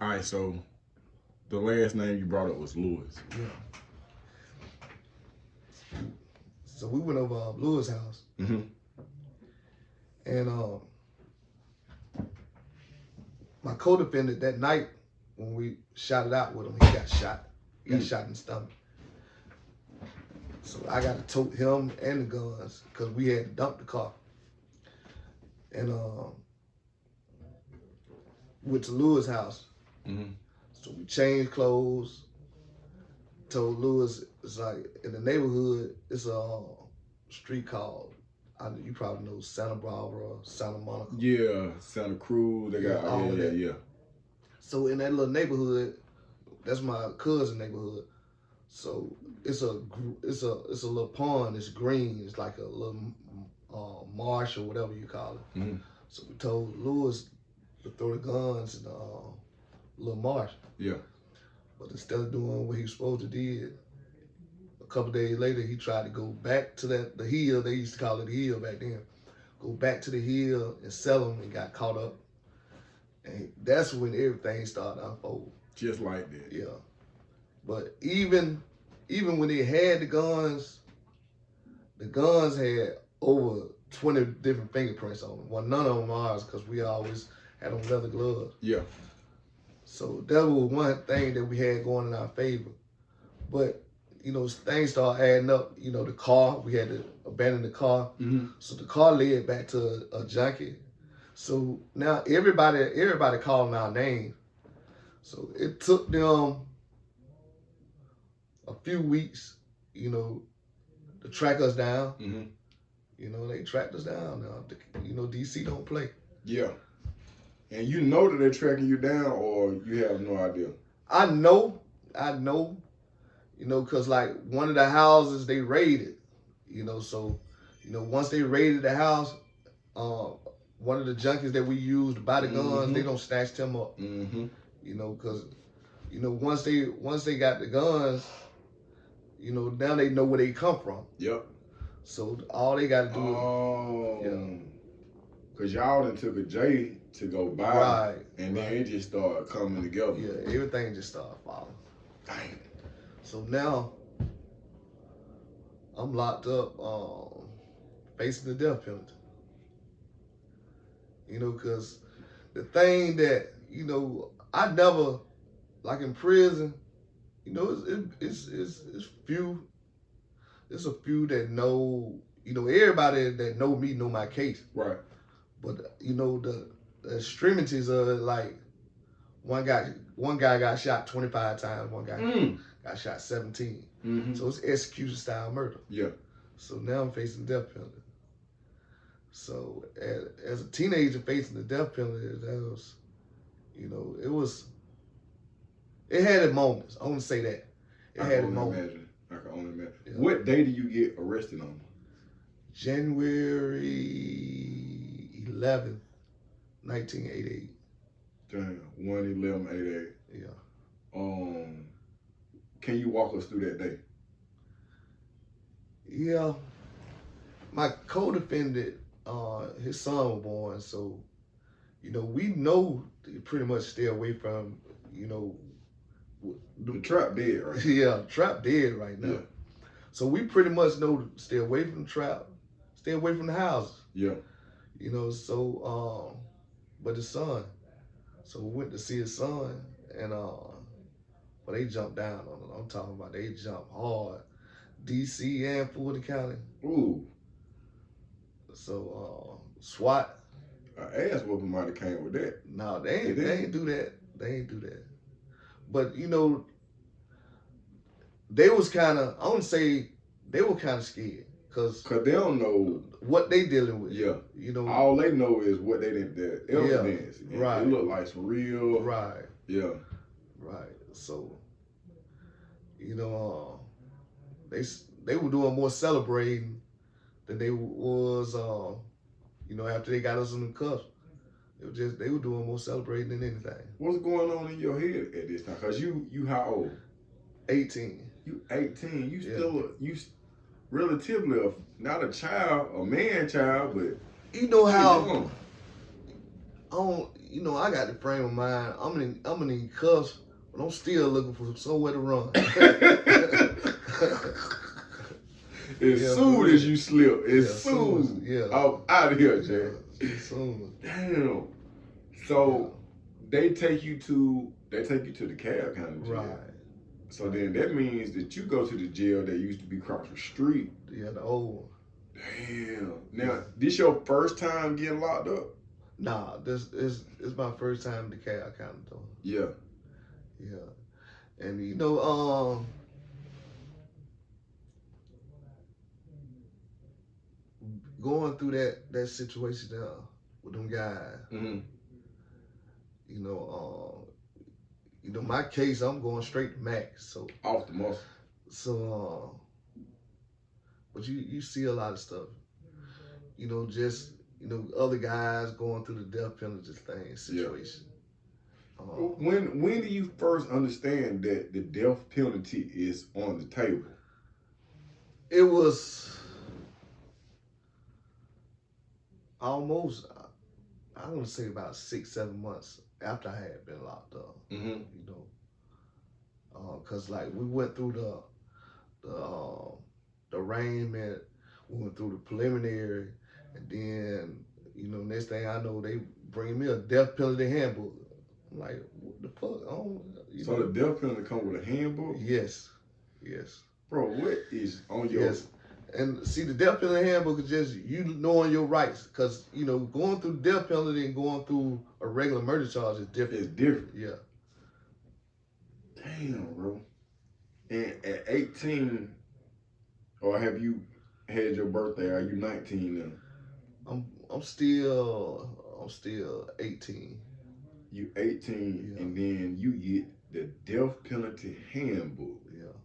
All right, so the last name you brought up was Lewis. Yeah. So we went over Lewis' house. Mm-hmm. And my co-defendant that night, when we shot it out with him, he got shot. He got shot in the stomach. So I got to tote him and the guns because we had to dump the car. And went to Lewis' house. Mm-hmm. So we changed clothes. Told Lewis, it's like in the neighborhood, it's a street called, you probably know Santa Barbara, Santa Monica. Yeah, Santa Cruz. They got all of that. Yeah. So in that little neighborhood, that's my cousin's neighborhood. So it's a little pond. It's green. It's like a little marsh or whatever you call it. Mm-hmm. So we told Lewis to throw the guns in the little marsh. Yeah. But instead of doing what he was supposed to do, a couple days later he tried to go back to the hill. They used to call it the hill back then. Go back to the hill and sell them, and got caught up. And that's when everything started to unfold. Just like that. Yeah. But even when they had the guns had over 20 different fingerprints on them. Well, none of them ours because we always had on leather gloves. Yeah. So that was one thing that we had going in our favor. But, things started adding up. The car, we had to abandon the car. Mm-hmm. So the car led back to a junkie. So now everybody calling our name. So it took them a few weeks, to track us down. Mm-hmm. They tracked us down now. DC don't play. Yeah. And you know that they're tracking you down, or you have no idea? I know, because like one of the houses they raided, so, once they raided the house, one of the junkies that we used to buy the guns, they don't snatch them up. Mm-hmm. Because, once they got the guns, now they know where they come from. Yep. So all they got to do is, because y'all done took a J to go buy, right, and then it just started coming together. Yeah, everything just started falling. Dang. So now I'm locked up, facing the death penalty. Because the thing that I never, like in prison, it's few. There's a few that know, everybody that know me know my case. Right. But the extremities of it, like one guy got shot 25 times, one guy got shot 17. Mm-hmm. So it's execution style murder. Yeah. So now I'm facing the death penalty. So as a teenager facing the death penalty, that was, it had its moments. I want to say that. It had its moments. I can only imagine. Yeah. What day did you get arrested on? January 11th, 1988. Damn, 1/11/88. Yeah. Can you walk us through that day? Yeah. My co-defendant, his son was born, so, we know to pretty much stay away from, the trap dead, right? Yeah, trap dead right now. Yeah. So we pretty much know to stay away from the trap, stay away from the houses. Yeah. So, but his son. So we went to see his son, and but they jumped down on it. I'm talking about they jumped hard. DC and Fulton County. Ooh. So SWAT. An ass whooping might have came with that. No, they ain't do that. They ain't do that. But they was kind of, I wouldn't say they were kind of scared. Cause they don't know what they dealing with. Yeah. All they know is what they did, the evidence. Yeah, right. It looked like some real. Right. Yeah. Right. So, they were doing more celebrating than they was, after they got us in the cuffs. They were doing more celebrating than anything. What's going on in your head at this time? Cause you how old? 18. You 18. You still relatively not a child, a man child, but you know how I got the frame of mind. I'm in cuffs, but I'm still looking for somewhere to run. As soon as you slip, I'm out of here, Jay. As soon. Damn. So they take you to the cab kind of jail. Right. So then that means that you go to the jail that used to be across the street. Yeah, the old one. Damn. Now, this your first time getting locked up? Nah, this is my first time in the cab kind of though. Yeah. Yeah. And going through that situation there with them guys, Mm-hmm. My case, I'm going straight to max. So Off the muscle. So but you see a lot of stuff. Other guys going through the death penalty thing situation. Yeah. When do you first understand that the death penalty is on the table? It was almost, I want to say about 6-7 months after I had been locked up. Mm-hmm. Cause like we went through the arraignment, we went through the preliminary, and then next thing I know they bring me a death penalty handbook. I'm like, what the fuck? So the death penalty come with a handbook? Yes. Bro, what is on your? Yes. And see, the death penalty handbook is just you knowing your rights, because going through death penalty and going through a regular murder charge is different. It's different. Yeah. Damn, bro. And at 18, or have you had your birthday? Are you 19 now? I'm still 18. You 18, Yeah. and then you get the death penalty handbook. Yeah.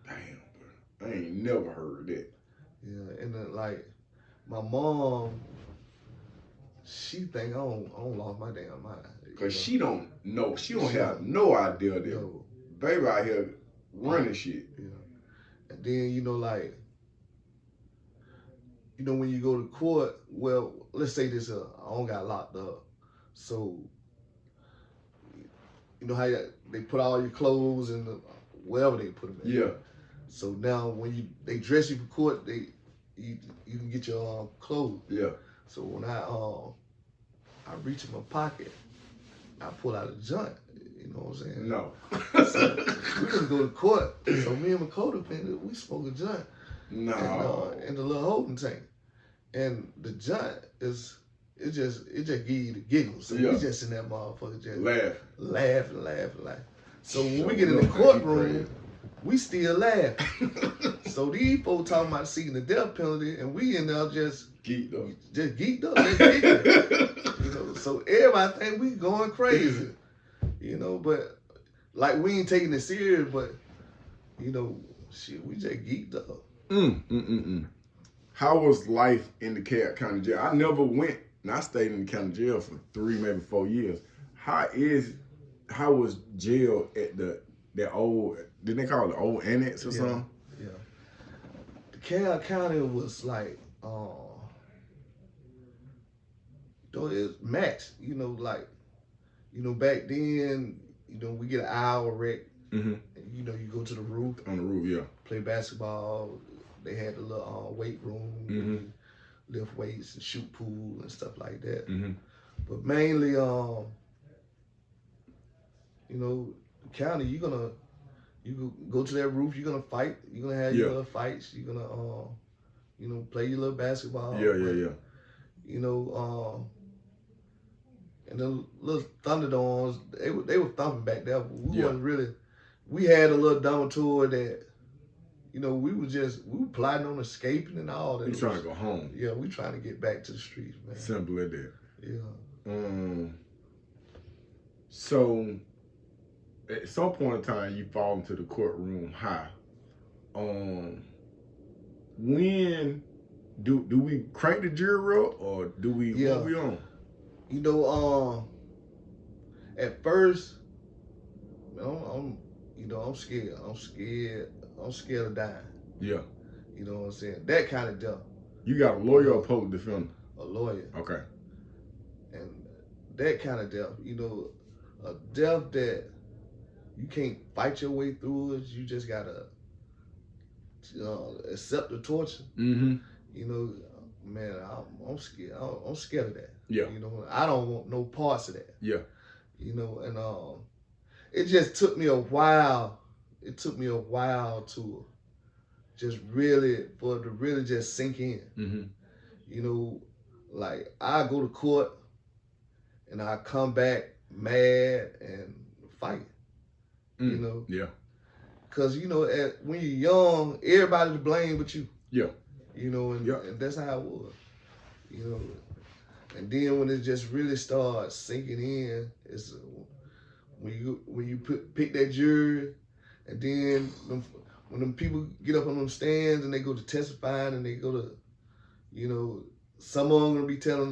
Damn, bro. I ain't never heard of that. Yeah, and then like my mom, she think I don't lost my damn mind. Cause she don't know. She don't have no idea that baby out here running shit. Yeah. And then when you go to court, well, let's say this, I don't got locked up, so how they put all your clothes in wherever they put them in. Yeah. So now when they dress you for court, you can get your clothes. Yeah. So when I reach in my pocket, I pull out a joint. You know what I'm saying? No. So we didn't go to court. So me and my co-defendant, we smoked a joint. No. In the little holding tank. And the joint it just give you the giggles. So we just in that motherfucker just laugh. So when we get in the courtroom, we still laugh. So these folks talking about seeking the death penalty, and we in there just geeked up. Just geeked. So everybody think we going crazy. But like we ain't taking it serious, but shit, we just geeked up. How was life in the county jail? I never went, and I stayed in the county jail for 3, maybe 4 years. How was jail at that old? Did they call it the old annex or something? Yeah. The DeKalb County was like, it's max. Back then, we get an hour rec. Mm-hmm. And, you go to the roof. On the roof, yeah. Play basketball. They had the little weight room. Mm-hmm. Lift weights and shoot pool and stuff like that. Mm-hmm. But mainly, county, you go to that roof, you're gonna fight. You're gonna have your little fights. You're gonna, play your little basketball. Yeah. And the little Thunderdorms, they were thumping back there. But we wasn't really. We had a little dormitory that, we were plotting on escaping and all that. You trying to go home? Yeah, we trying to get back to the streets, man. Simple as that. Yeah. So, at some point in time, you fall into the courtroom high. When do we crank the jury up, or do we? Yeah. What we on? At first, I'm scared. I'm scared of dying. Yeah. You know what I'm saying? That kind of death. You got a lawyer or a public defender? A lawyer. Okay. And that kind of death, you know, a death that you can't fight your way through it. You just gotta accept the torture. Mm-hmm. You know, man, I'm scared. I'm scared of that. Yeah. You know, I don't want no parts of that. Yeah. You know, and it just took me a while. It took me a while to just really just sink in. Mm-hmm. You know, like I go to court and I come back mad and fight. You know? Yeah. Because, you know, when you're young, everybody's to blame but you. Yeah. You know, and that's how it was. You know, and then when it just really starts sinking in, it's when you pick that jury, and then when them people get up on them stands and they go to testifying and they go to, you know, some of them gonna be telling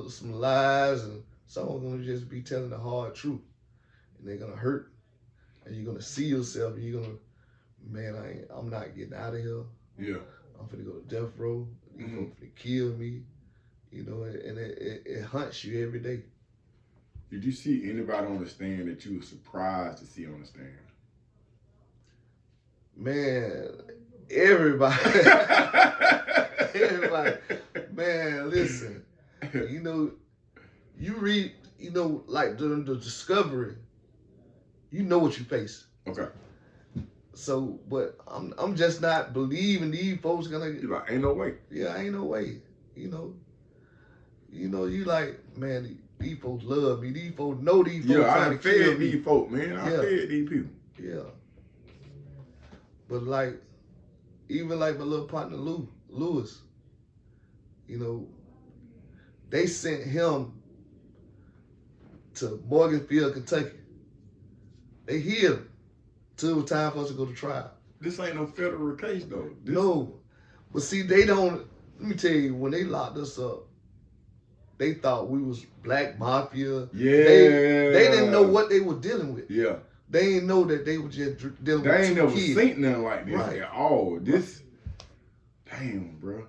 some lies and some of them gonna just be telling the hard truth, and they're gonna hurt, and you're gonna see yourself and you're gonna, man, I'm not getting out of here. Yeah. I'm finna go to death row. These folks finna kill me. You know, and it hunts you every day. Did you see anybody on the stand that you were surprised to see on the stand? Man, everybody. Everybody. Man, listen. You know, you read, you know, like the discovery, you know what you face. Okay. So, but I'm just not believing these folks gonna. You're like, ain't no way. Yeah, ain't no way. You know, you like, man, these folks love me. These folks know these folks trying to kill me. These folks, man. I fed these people. Yeah. But like, even like my little partner Lewis, you know, they sent him to Morganfield, Kentucky. They hid him till it was time for us to go to trial. This ain't no federal case though. No. But see, they don't, let me tell you, when they locked us up, they thought we was black mafia. Yeah. They didn't know what they were dealing with. Yeah. They didn't know that they were just dealing with 2 kids. They ain't never seen nothing like this Right. at all. This, damn, bro.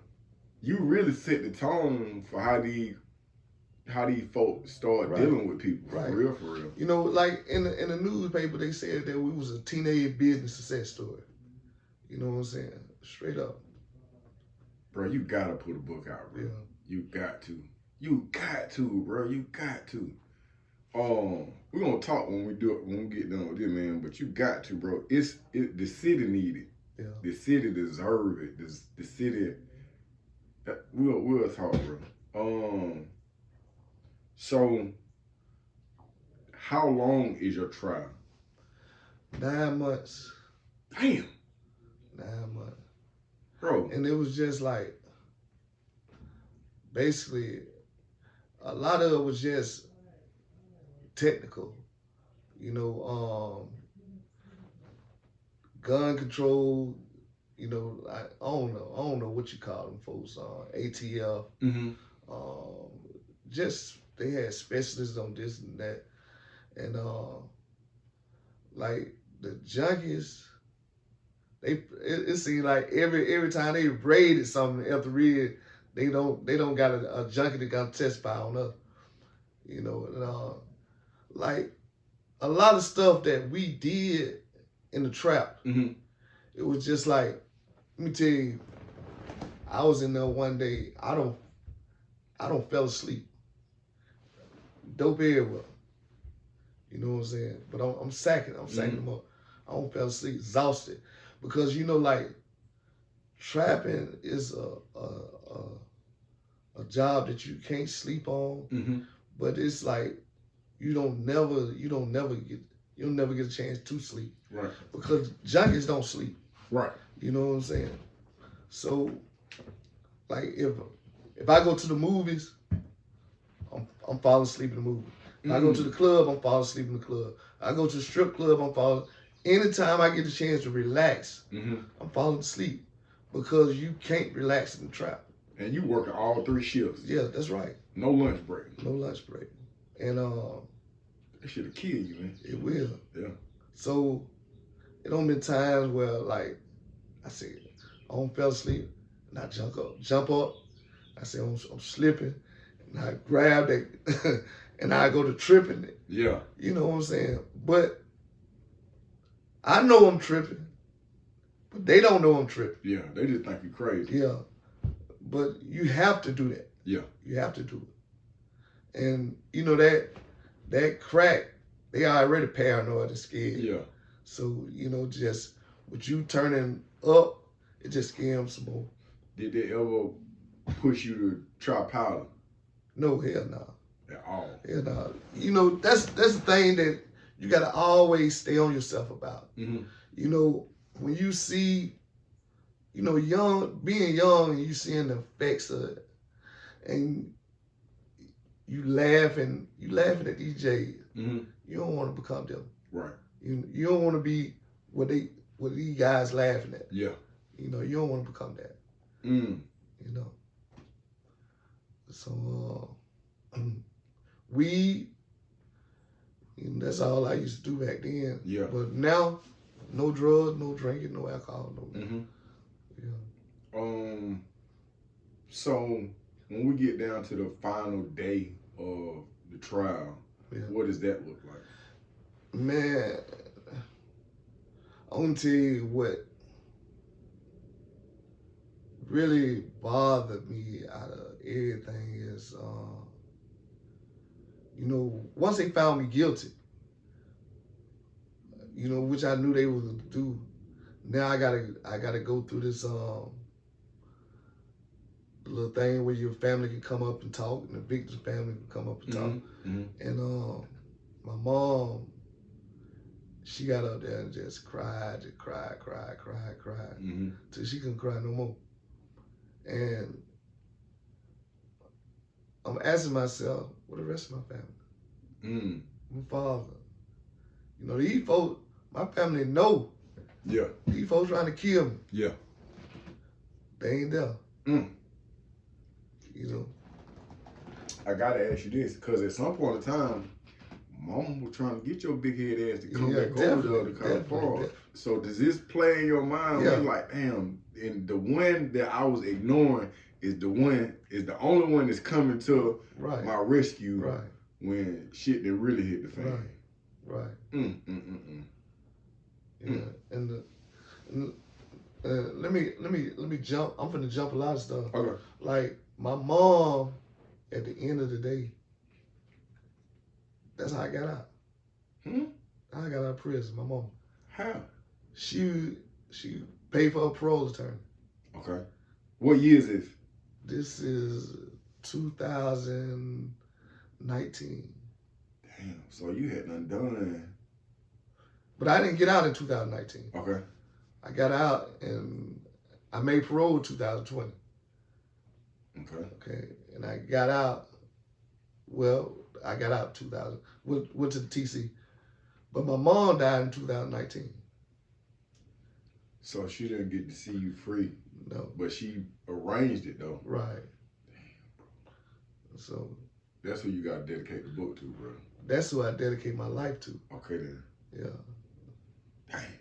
You really set the tone for how these folks start dealing with people. Right. For real. You know, like in the newspaper, they said that we was a teenage business success story. You know what I'm saying? Straight up. Bro, you gotta put a book out, bro. Yeah. You got to. You got to, bro. You got to. We're gonna talk when we get done with this, man. But you got to, bro. The city need it. Yeah. The city deserve it. The city. We'll talk, bro. So, how long is your trial? 9 months. Damn. 9 months. Bro. And it was just like, basically, a lot of it was just technical. You know, gun control, you know, I don't know what you call them folks, ATF. Mm-hmm. Just, they had specialists on this and that. And like the junkies, it seemed like every time they raided something after read, they don't got a junkie that got to testify on us. You know, and like a lot of stuff that we did in the trap, it was just like, let me tell you, I was in there one day, I don't fell asleep. Dope everywhere. You know what I'm saying? But I'm sacking them up. I don't fell asleep, exhausted. Because, you know, like, trapping is a job that you can't sleep on, but it's like you don't never get a chance to sleep. Right. Because junkies don't sleep. Right. You know what I'm saying? So, like, if I go to the movies, I'm falling asleep in the movie. If I go to the club, I'm falling asleep in the club. I go to the strip club, I'm falling. Anytime I get a chance to relax, I'm falling asleep because you can't relax in the trap. And you working all 3 shifts. Yeah, that's right. No lunch break. No lunch break. And that should've killed you, man. It will. Yeah. So it don't been times where, like, I said, I don't fell asleep, and I jump up. I said, I'm slipping, and I grab that, and I go to tripping it. Yeah. You know what I'm saying? But I know I'm tripping, but they don't know I'm tripping. Yeah, they just think you're crazy. Yeah. But you have to do that. Yeah. You have to do it. And you know that crack, they already paranoid and scared. Yeah. So, you know, just with you turning up, it just scared them some more. Did they ever push you to try powder? No, hell no. At all? Hell no. You know, that's the thing that you got to always stay on yourself about. Mm-hmm. You know, when you see, you know, being young and you seeing the effects of it, and you laughing at these J's, mm-hmm. you don't want to become them. Right. You don't want to be what these guys laughing at. Yeah. You know, you don't want to become that. Mm. You know. So weed, you know, that's all I used to do back then. Yeah. But now, no drugs, no drinking, no alcohol, no nothing. Yeah. So when we get down to the final day of the trial, what does that look like? Man, I'm gonna tell you what really bothered me out of everything is, you know, once they found me guilty, you know, which I knew they were gonna do. Now I gotta go through this little thing where your family can come up and talk, and the victim's family can come up and talk. Mm-hmm. And my mom, she got up there and just cried, Mm-hmm. till she couldn't cry no more. And I'm asking myself, what the rest of my family? Mm. My father. You know, these folks, my family know. Yeah. These folks trying to kill me. Yeah. They ain't there. Mm. You know. I gotta ask you this, because at some point in time, Mama was trying to get your big head ass to come back over to kind of part. So does this play in your mind? Yeah. You're like, damn, and the one that I was ignoring is the only one that's coming to my rescue when shit didn't really hit the fan. Right. Yeah. And let me jump. I'm finna jump a lot of stuff. Okay. Like my mom, at the end of the day, that's how I got out. I got out of prison. My mom. How? She paid for a parole attorney. Okay. What year is this? This is 2019. Damn. So you had nothing done. But I didn't get out in 2019. Okay. I got out and I made parole in 2020. Okay. And I got out. Well, I got out 2000. Went to the TC. But my mom died in 2019. So she didn't get to see you free. No. But she arranged it though. Right. Damn, bro. So that's who you gotta dedicate the book to, bro. That's who I dedicate my life to. Okay then. Yeah. Dang.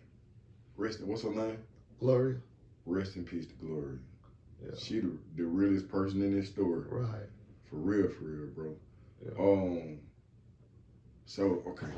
What's her name? Gloria. Rest in peace to Gloria. Yeah. She the realest person in this story. Right. For real, bro. Yeah. So okay.